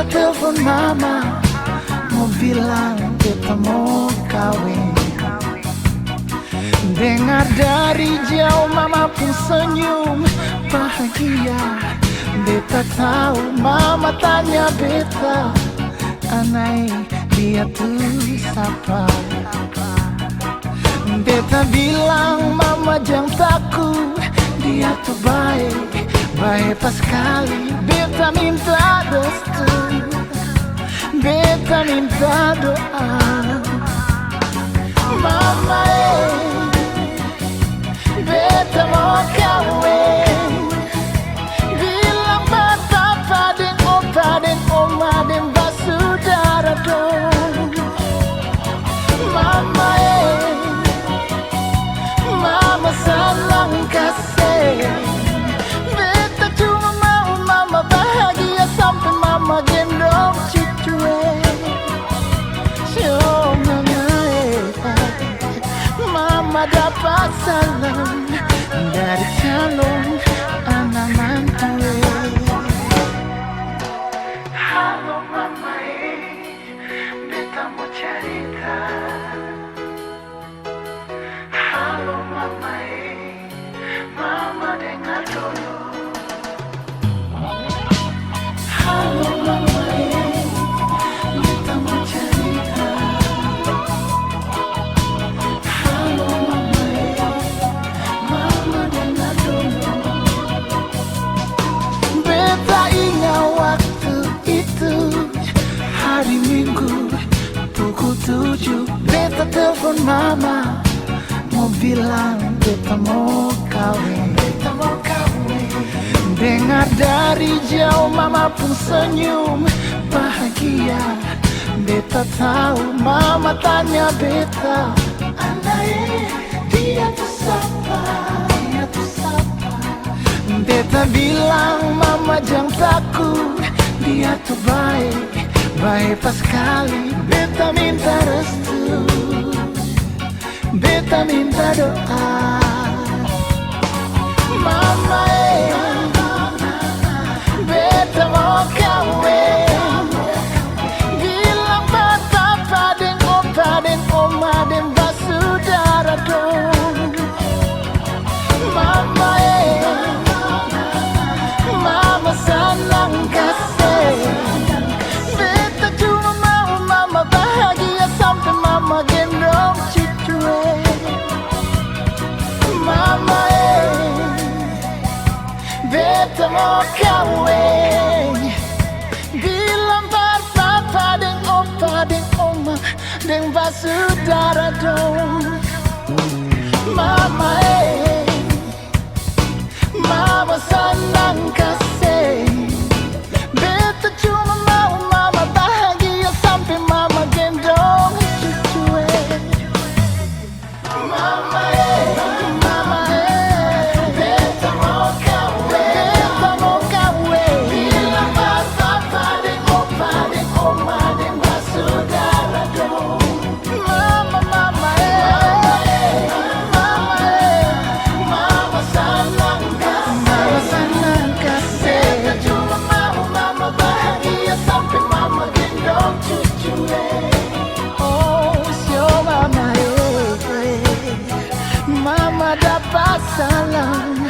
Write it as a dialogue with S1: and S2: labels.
S1: telepon mama, mau bilang kita mau kawin. Dengar dari jauh mama pun senyum bahagia. Beta tahu mama tanya beta, anai dia tuh siapa? Beta bilang mama jangan takut, dia tuh baik, baik pas sekali. Beta minta restu, beta minta doa. Mama beta mau kawin. Bilang papa dan opa dan oma dan basudara dong. Mama mama senang kasih. Beta cuma mau mama bahagia sampai mama gendong cucu. Show mama dapat salam dari calon anak mantu. Halo mama, beta mau cerita. Halo mama, mama dengar dulu. Halo mama, beta mau cerita. Halo mama, mama dengar dulu. Beta ingat waktu itu hari Minggu pukul 7. Beta telepon mama, mau bilang beta mau kawin. Beta mau kawin. Dengar dari jauh mama pun senyum bahagia. Beta tahu mama tanya beta, anai dia tuh siapa? Dia tuh siapa? Beta bilang mama jangan takut, dia tuh baik, baik pas sekali. Beta minta restu, beta minta doa. Mama beta mau kawin. Bilang papa dan opa dan oma dan basudara dong. Mama mama senang kasih. Beta cuma mau mama bahagia sampai mama gendong cucu. Mama beta mau kawin. Bilang papa dan opa dan oma dan basudara dong. Mama mama senang kasih. Beta cuma mau mama bahagia sampai mama gendong cucu. Mama mama beta mau kawin. Beta mau kawin. Bilang papa dan opa dan oma dan basudara dong. Mama mama mama senang kasih. Mama senang kasih. Beta cuma mau mama bahagia sampai mama gendong cucu. Oh show mama mama dapat salam